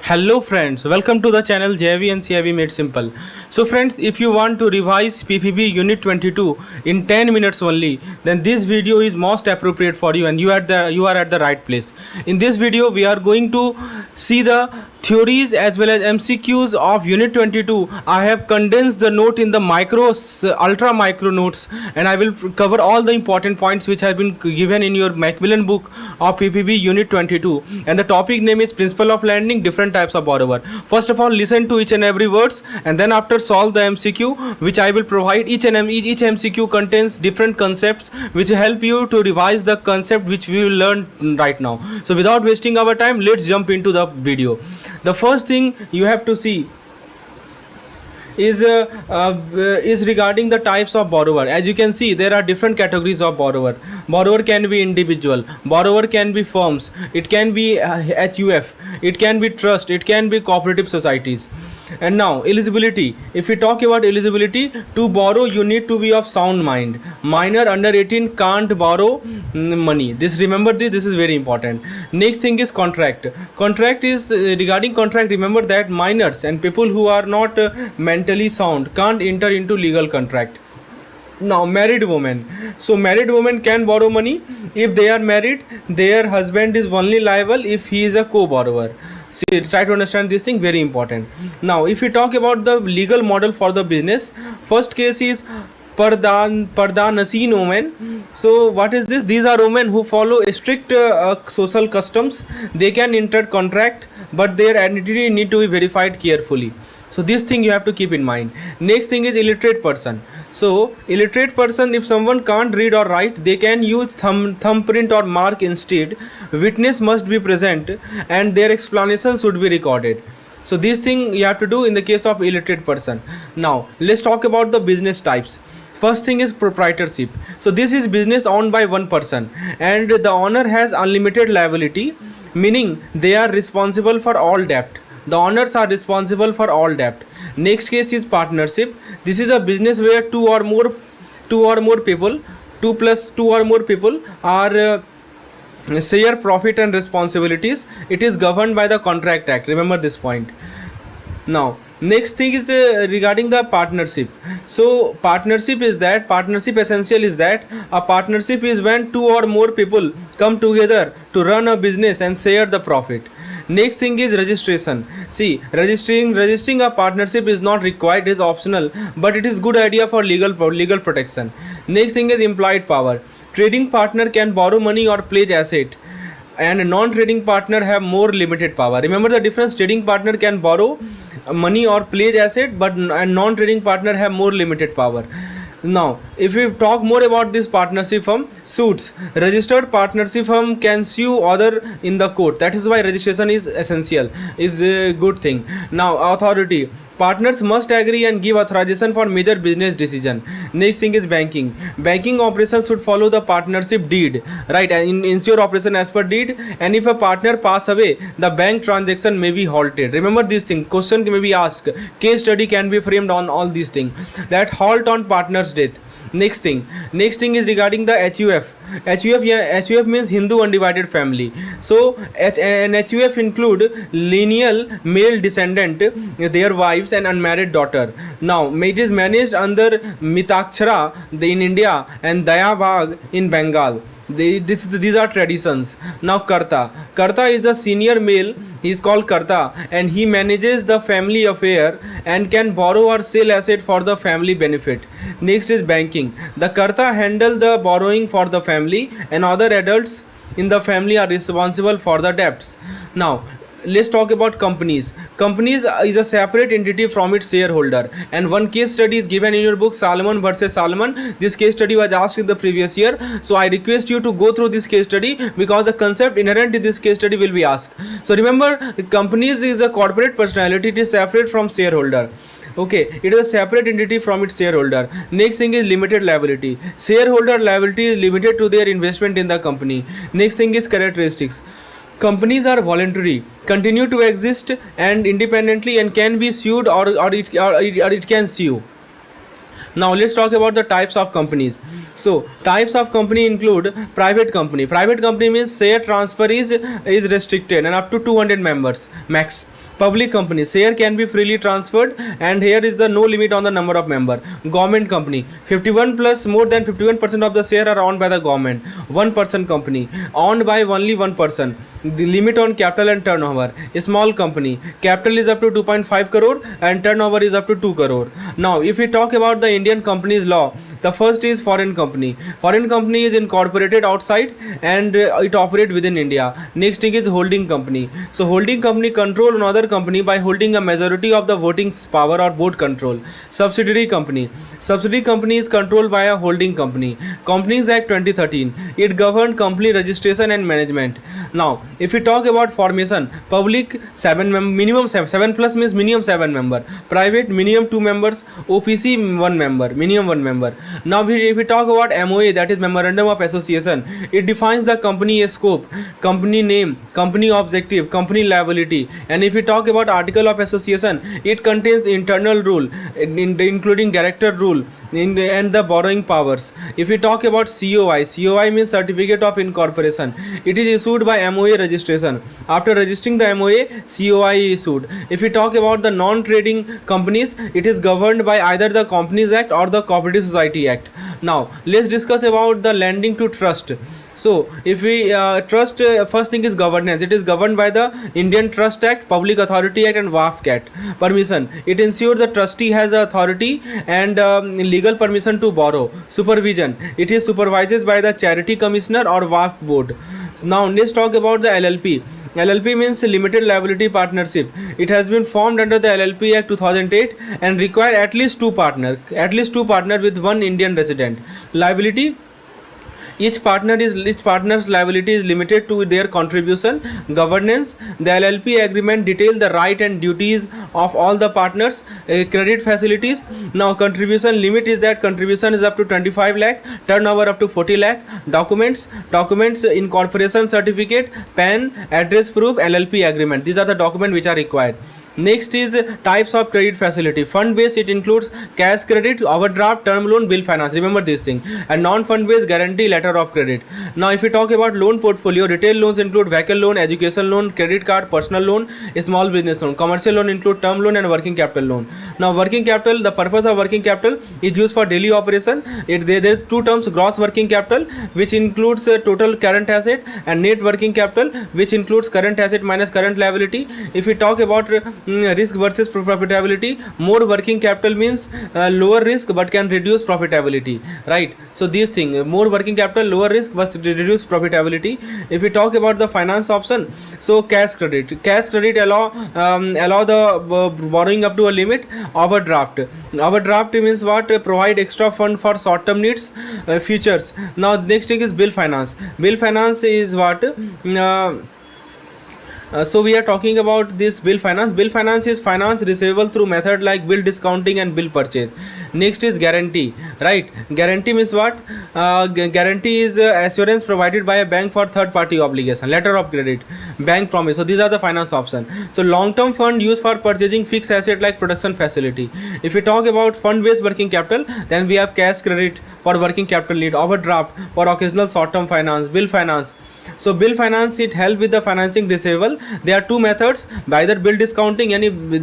Hello friends, welcome to the channel JIV and CIV Made Simple. So friends, if you want to revise PPB Unit 22 in 10 minutes only, then this video is most appropriate for you and you are at the right place. In this video, we are going to see the theories as well as MCQs of Unit 22. I have condensed the note in the ultra micro notes, and I will cover all the important points which have been given in your Macmillan book of PPB Unit 22. And the topic name is Principle of Lending, Different Types of Borrower. First of all, listen to each and every words, and then after solve the MCQ which I will provide. Each MCQ contains different concepts which help you to revise the concept which we will learn right now. So without wasting our time, let's jump into the video. The first thing you have to see is regarding the types of borrower. As you can see, there are different categories of borrower. Borrower can be individual, borrower can be firms, it can be HUF, it can be trust, it can be cooperative societies. And now eligibility. If we talk about eligibility, to borrow you need to be of sound mind. Minor under 18 can't borrow money. Remember this is very important. Next thing is contract. Contract is regarding contract, remember that minors and people who are not mentally sound can't enter into legal contract. Now married women. So married women can borrow money. If they are married, their husband is only liable if he is a co-borrower. See, try to understand this thing, very important. Now if we talk about the legal model for the business, first case is Pardanasin women. So what is this? These are women who follow strict social customs. They can enter contract, but their identity need to be verified carefully. So this thing you have to keep in mind. Next thing is illiterate person. So illiterate person, if someone can't read or write, they can use thumbprint or mark instead. Witness must be present and their explanation should be recorded. So this thing you have to do in the case of illiterate person. Now let's talk about the business types. First thing is proprietorship. So this is business owned by one person and the owner has unlimited liability, meaning they are responsible for all debt. The owners are responsible for all debt. Next case is partnership. This is a business where two or more people, 2 plus 2 or more people are share profit and responsibilities. It is governed by the Contract Act. Remember this point. Now next thing is regarding the partnership. So partnership essential is that a partnership is when 2 or more people come together to run a business and share the profit. Next thing is registration. See, registering a partnership is not required, it is optional, but it is good idea for legal protection. Next thing is implied power. Trading partner can borrow money or pledge asset, and non-trading partner have more limited power. Remember the difference. Trading partner can borrow money or pledge asset, and non-trading partner have more limited power. Now if we talk more about this partnership firm, suits. Registered partnership firm can sue other in the court. That is why registration is essential, is a good thing. Now authority. Partners must agree and give authorization for major business decision. Next thing is banking. Banking operations should follow the partnership deed, right? And ensure operation as per deed. And if a partner pass away, the bank transaction may be halted. Remember this thing. Question may be asked. Case study can be framed on all these things. That halt on partner's death. Next thing is regarding the HUF. HUF means Hindu undivided family. So an HUF include lineal male descendant, their wives and unmarried daughter. Now it is managed under Mitakshara in India and Dayabag in Bengal. These are traditions. Now Karta is the senior male. He is called Karta and he manages the family affair and can borrow or sell asset for the family benefit. Next is banking. The Karta handle the borrowing for the family and other adults in the family are responsible for the debts. Now let's talk about companies. Companies is a separate entity from its shareholder, and one case study is given in your book, Salomon versus Salomon. This case study was asked in the previous year, so I request you to go through this case study because the concept inherent in this case study will be asked. So remember, companies is a corporate personality. It is separate from shareholder. Okay, it is a separate entity from its shareholder. Next thing is limited liability. Shareholder liability is limited to their investment in the company. Next thing is characteristics. Companies are voluntary, continue to exist and independently and can be sued or it can sue. Now let's talk about the types of companies. So types of company include private company. Private company means share transfer is restricted and up to 200 members max. Public company, share can be freely transferred and here is the no limit on the number of member. Government company, 51 plus more than 51% of the share are owned by the government. One person company, owned by only one person. The limit on capital and turnover. A small company, capital is up to 2.5 crore and turnover is up to 2 crore. Now if we talk about the Indian companies law, the first is foreign company. Foreign company is incorporated outside and it operate within India. Next thing is holding company. So holding company control another company by holding a majority of the voting power or board control. Subsidiary company. Subsidiary company is controlled by a holding company. Companies Act 2013. It governed company registration and management. Now if we talk about formation, public minimum 7 plus means minimum 7 member. Private minimum 2 members. OPC 1 member, minimum 1 member. Now if we talk about MOA, that is Memorandum of Association, it defines the company scope, company name, company objective, company liability. And if we talk about Article of Association, it contains internal rule including director rule and the borrowing powers. If we talk about COI means Certificate of Incorporation. It is issued by MOA registration. After registering the MOA, COI is issued. If we talk about the non-trading companies, it is governed by either the Companies Act or the Cooperative Society Act. Now let's discuss about the lending to trust. So if we trust, first thing is governance. It is governed by the Indian Trust Act, Public Authority Act and WAF Act. Permission, it ensures the trustee has authority and legal permission to borrow. Supervision, it is supervised by the Charity Commissioner or WAF board. Now let's talk about the LLP. LLP means Limited Liability Partnership. It has been formed under the LLP Act 2008 and require at least two partner with one Indian resident. Liability, each partner's liability is limited to their contribution. Governance, the LLP agreement detail the right and duties of all the partners. Credit facilities, now contribution limit is that contribution is up to 25 lakh, turnover up to 40 lakh. Documents, incorporation certificate, PAN, address proof, LLP agreement. These are the documents which are required. Next is types of credit facility. Fund based, it includes cash credit, overdraft, term loan, bill finance. Remember this thing. And non-fund based, guarantee, letter of credit. Now if we talk about loan portfolio, retail loans include vehicle loan, education loan, credit card, personal loan, small business loan. Commercial loan include term loan and working capital loan. Now working capital, the purpose of working capital is used for daily operation. There's two terms: gross working capital, which includes total current asset, and net working capital, which includes current asset minus current liability. If we talk about risk versus profitability, more working capital means lower risk but can reduce profitability, right? So these things, more working capital, lower risk but reduce profitability. If we talk about the finance option, so cash credit allow the borrowing up to a limit. Overdraft means what? Provide extra fund for short term needs, futures. Now next thing is bill finance is what? So we are talking about this bill finance. Bill finance is finance receivable through method like bill discounting and bill purchase. Next is guarantee, right? Guarantee means what? Guarantee is assurance provided by a bank for third party obligation. Letter of credit, bank promise. So these are the finance option. So long term fund used for purchasing fixed asset like production facility. If we talk about fund based working capital, then we have cash credit for working capital need, overdraft for occasional short term finance, bill finance. So bill finance, it help with the financing receivable. There are two methods: by either bill discounting,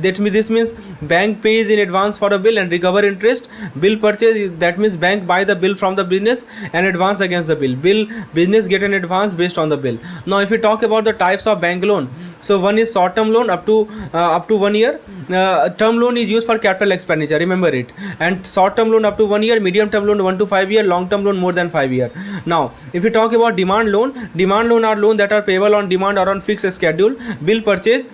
this means bank pays in advance for a bill and recover interest. Bill purchase, that means bank buy the bill from the business and advance against the bill. Business get an advance based on the bill. Now if we talk about the types of bank loan, so one is short term loan up to 1 year. Term loan is used for capital expenditure, remember it. And short term loan up to 1 year, medium term loan 1 to 5 year, long term loan more than 5 year. Now if we talk about demand loan are loan that are payable on demand or on fixed schedule. Bill purchase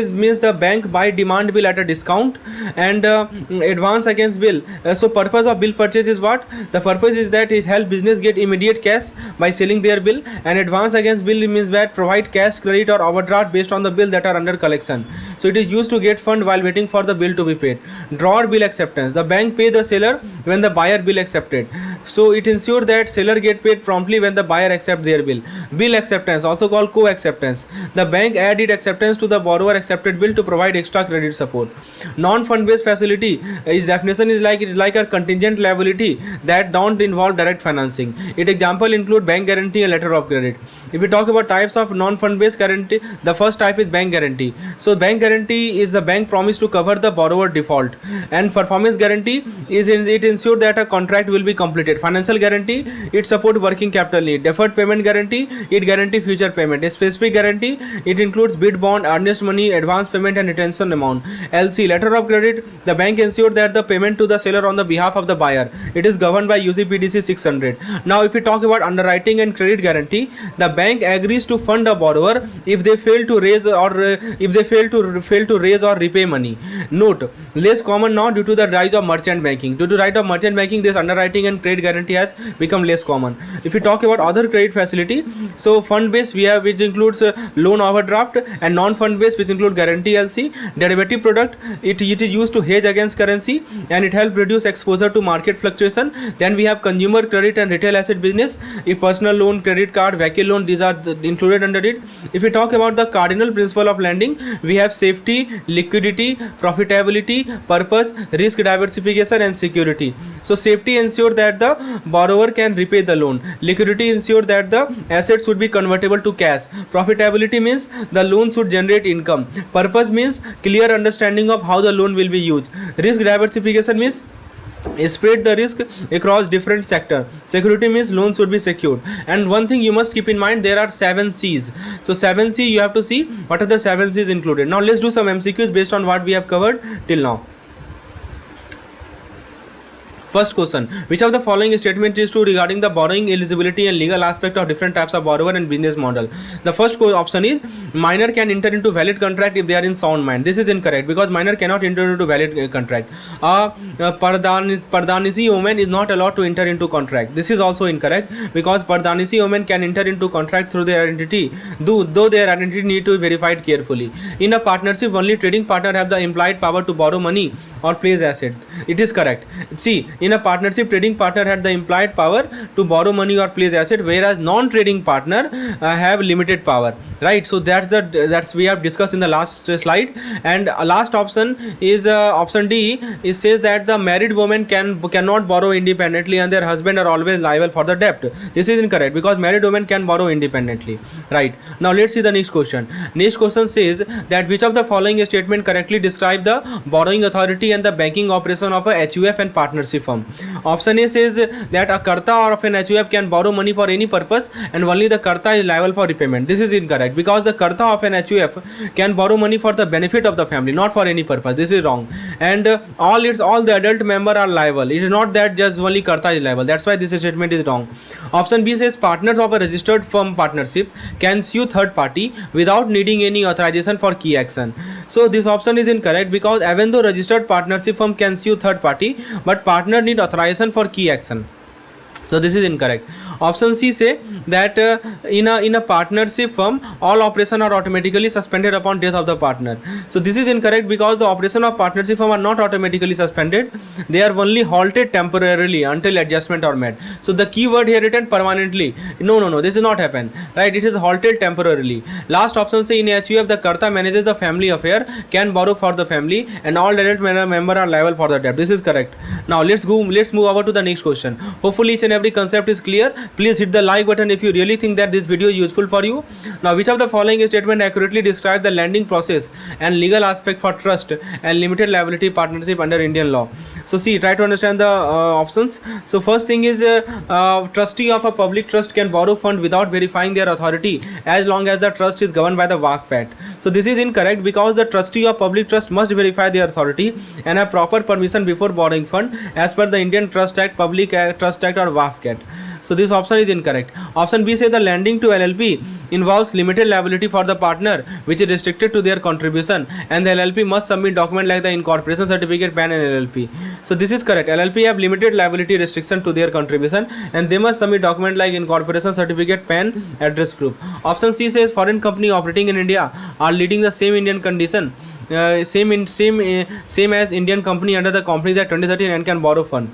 means the bank buy demand bill at a discount and advance against bill. So purpose of bill purchase is what? The purpose is that it help business get immediate cash by selling their bill, and advance against bill means that provide cash credit or overdraft based on the bill that are under collection. So it is used to get fund while waiting for the bill to be paid. Drawer bill acceptance, the bank pay the seller when the buyer bill accepted. So it ensures that seller get paid promptly when the buyer accept their bill. Bill acceptance, also called co-acceptance. The bank added acceptance to the borrower accepted bill to provide extra credit support. Non-fund based facility, its definition is like, it is like a contingent liability that don't involve direct financing. Its example include bank guarantee and letter of credit. If we talk about types of non-fund based guarantee, the first type is bank guarantee. So bank guarantee is the bank promise to cover the borrower default, and performance guarantee is it ensure that a contract will be completed. Financial guarantee, it support working capital need. Deferred payment guarantee, it guarantee future payment. A specific guarantee, it includes bid bond, earnest money, advance payment and retention amount. LC, letter of credit, the bank ensure that the payment to the seller on the behalf of the buyer. It is governed by UCPDC 600. Now if we talk about underwriting and credit guarantee, the bank agrees to fund a borrower if they fail to raise or repay money. Note, less common now due to the rise of merchant banking. Due to rise of merchant banking, this underwriting and credit guarantee has become less common. If we talk about other credit facility, so fund based we have, which includes loan overdraft, and non-fund based, which include guarantee LC. Derivative product, it is used to hedge against currency and it helps reduce exposure to market fluctuation. Then we have consumer credit and retail asset business. If personal loan, credit card, vehicle loan, these are included under it. If we talk about the cardinal principle of lending, we have safety, liquidity, profitability, purpose, risk diversification and security. So safety ensure that the borrower can repay the loan. Liquidity ensure that the assets should be convertible to cash. Profitability means the loan should generate income. Purpose means clear understanding of how the loan will be used. Risk diversification means spread the risk across different sector. Security means loan should be secured. And one thing you must keep in mind, there are 7 C's. So 7C, you have to see what are the 7 C's included. Now let's do some MCQs based on what we have covered till now. First question, which of the following statement is true regarding the borrowing eligibility and legal aspect of different types of borrower and business model? The first option is minor can enter into valid contract if they are in sound mind. This is incorrect because minor cannot enter into valid contract. Pardanisi woman is not allowed to enter into contract. This is also incorrect because Pardanisi women can enter into contract through their identity, though their identity need to be verified carefully. In a partnership, only trading partner have the implied power to borrow money or place asset. It is correct. See, in a partnership, trading partner had the implied power to borrow money or place asset, whereas non-trading partner have limited power, right? So that's we have discussed in the last slide. And last option is option D. It says that the married woman cannot borrow independently and their husband are always liable for the debt. This is incorrect because married women can borrow independently, right? Now let's see the next question. Next question says that which of the following statement correctly describe the borrowing authority and the banking operation of a HUF and partnership firm? Option A says that a Karta of an HUF can borrow money for any purpose and only the Karta is liable for repayment. This is incorrect because the Karta of an HUF can borrow money for the benefit of the family, not for any purpose. This is wrong. And all the adult member are liable. It is not that just only Karta is liable. That's why this statement is wrong. Option B says partners of a registered firm partnership can sue third party without needing any authorization for key action. So this option is incorrect because even though registered partnership firm can sue third party, but partner need authorization for key action. So this is incorrect. Option C say that in a partnership firm, all operations are automatically suspended upon death of the partner. So this is incorrect because the operation of partnership firm are not automatically suspended. They are only halted temporarily until adjustment are made. So the key word here written permanently. No, this is not happen. Right? It is halted temporarily. Last option say in HUF the Karta manages the family affair, can borrow for the family, and all adult member are liable for the debt. This is correct. Now let's move over to the next question. Hopefully each and every concept is clear. Please hit the like button if you really think that this video is useful for you. Now, which of the following statement accurately describe the lending process and legal aspect for trust and limited liability partnership under Indian law? So see, try to understand the options. So first thing is trustee of a public trust can borrow fund without verifying their authority as long as the trust is governed by the WACC Act. So this is incorrect because the trustee of public trust must verify their authority and have proper permission before borrowing fund as per the Indian Trust Act, Public Trust Act or WACC Act. So this option is incorrect. Option B says the lending to LLP involves limited liability for the partner which is restricted to their contribution, and the LLP must submit document like the incorporation certificate, PAN and LLP. So this is correct. LLP have limited liability restriction to their contribution and they must submit document like incorporation certificate, PAN, address proof. Option C says foreign company operating in India are leading the same Indian condition, same as Indian company under the Companies Act 2013 and can borrow fund.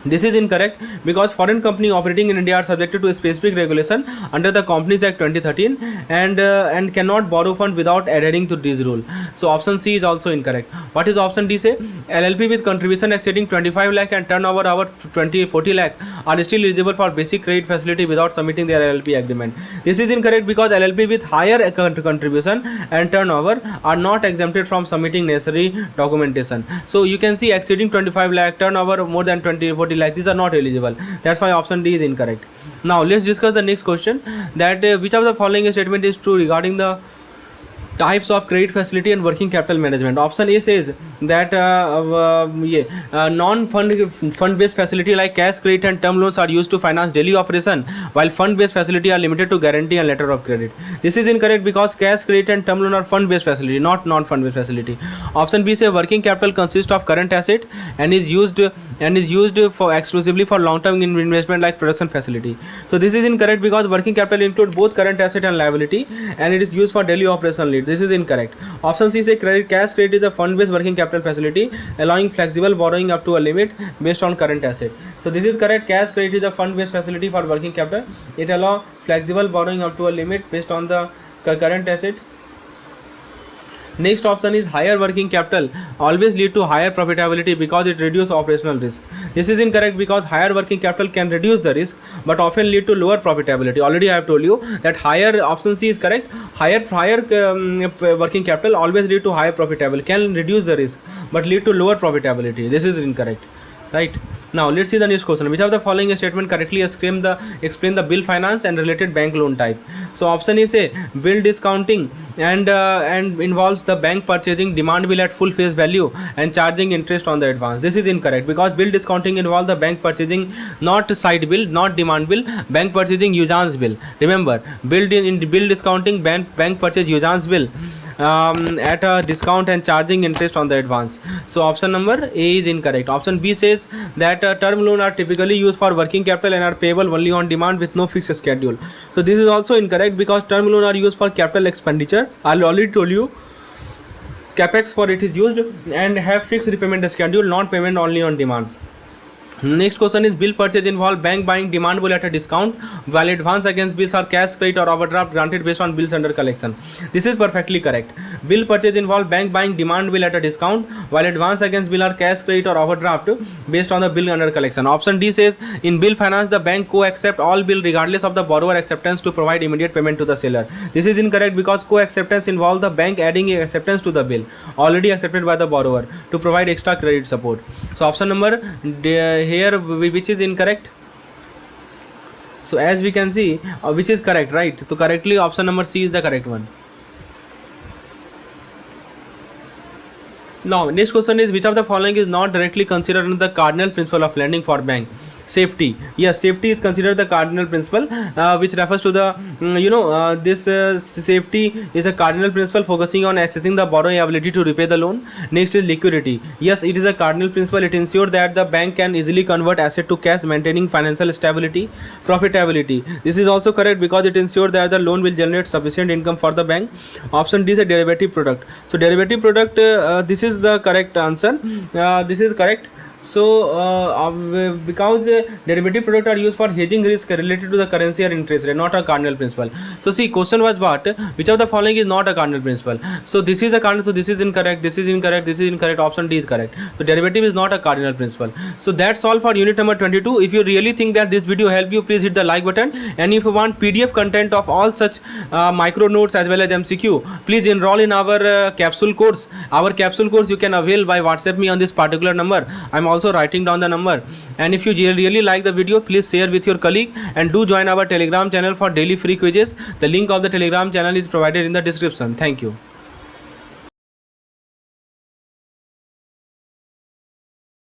This is incorrect because foreign company operating in India are subjected to a specific regulation under the Companies Act 2013 and cannot borrow fund without adhering to this rule. So option C is also incorrect. What is option D say? LLP with contribution exceeding 25 lakh and turnover over 40 lakh are still eligible for basic credit facility without submitting their LLP agreement. This is incorrect because LLP with higher contribution and turnover are not exempted from submitting necessary documentation. So you can see exceeding 25 lakh, turnover more than 40 lakh, these are not eligible. That's why option D is incorrect. Now let's discuss the next question, that which of the following statement is true regarding the types of credit facility and working capital management. Option A says that non-fund based facility like cash credit and term loans are used to finance daily operation, while fund based facility are limited to guarantee and letter of credit. This is incorrect because cash credit and term loan are fund based facility, not non-fund based facility. Option B says working capital consists of current asset and is used for exclusively for long-term investment like production facility. So this is incorrect because working capital include both current asset and liability, and it is used for daily operation lead. This is incorrect. Option C say cash credit is a fund-based working capital facility allowing flexible borrowing up to a limit based on current asset. So this is correct. Cash credit is a fund-based facility for working capital. It allows flexible borrowing up to a limit based on the current asset. Next option is higher working capital always lead to higher profitability because it reduces operational risk. This is incorrect because higher working capital can reduce the risk but often lead to lower profitability. Already I have told you that higher, option C is correct. Higher working capital always lead to higher profitability, can reduce the risk but lead to lower profitability. This is incorrect, right? Now let's see the next question. Which of the following statement correctly explain the bill finance and related bank loan type? So option is a bill discounting and involves the bank purchasing demand bill at full face value and charging interest on the advance. This is incorrect because bill discounting involves the bank purchasing not side bill, not demand bill, bank purchasing usance bill. Remember, bill discounting bank purchase usance bill at a discount and charging interest on the advance. So option number A is incorrect. Option B says that term loan are typically used for working capital and are payable only on demand with no fixed schedule. So this is also incorrect because term loan are used for capital expenditure. I already told you capex for it is used and have fixed repayment schedule, not payment only on demand. Next question is bill purchase involve bank buying demand bill at a discount while advance against bills are cash credit or overdraft granted based on bills under collection. This is perfectly correct. Bill purchase involve bank buying demand bill at a discount while advance against bill are cash credit or overdraft based on the bill under collection. Option D says in bill finance the bank co-accept all bill regardless of the borrower acceptance to provide immediate payment to the seller. This is incorrect because co-acceptance involve the bank adding a acceptance to the bill already accepted by the borrower to provide extra credit support. So option number here, which is incorrect. So as we can see, which is correct, right? So correctly option number C is the correct one. Now next question is which of the following is not directly considered under the cardinal principle of lending for bank? Safety. Yes, safety is considered the cardinal principle, which refers to the this safety is a cardinal principle focusing on assessing the borrower's ability to repay the loan. Next is liquidity. Yes, it is a cardinal principle. It ensures that the bank can easily convert asset to cash, maintaining financial stability. Profitability. This is also correct because it ensures that the loan will generate sufficient income for the bank. Option D is a derivative product. So derivative product, this is the correct answer. This is correct. So because derivative products are used for hedging risk related to the currency or interest rate, not a cardinal principle. So see, question was what? Which of the following is not a cardinal principle? So this is a cardinal. So this is incorrect. This is incorrect. This is incorrect. Option D is correct. So derivative is not a cardinal principle. So that's all for unit number 22. If you really think that this video helped you, please hit the like button. And if you want PDF content of all such micro notes as well as MCQ, please enroll in our capsule course. Our capsule course you can avail by WhatsApp me on this particular number. I'm also writing down the number. And if you really like the video, please share with your colleague and do join our Telegram channel for daily free quizzes. The link of the Telegram channel is provided in the description. Thank you.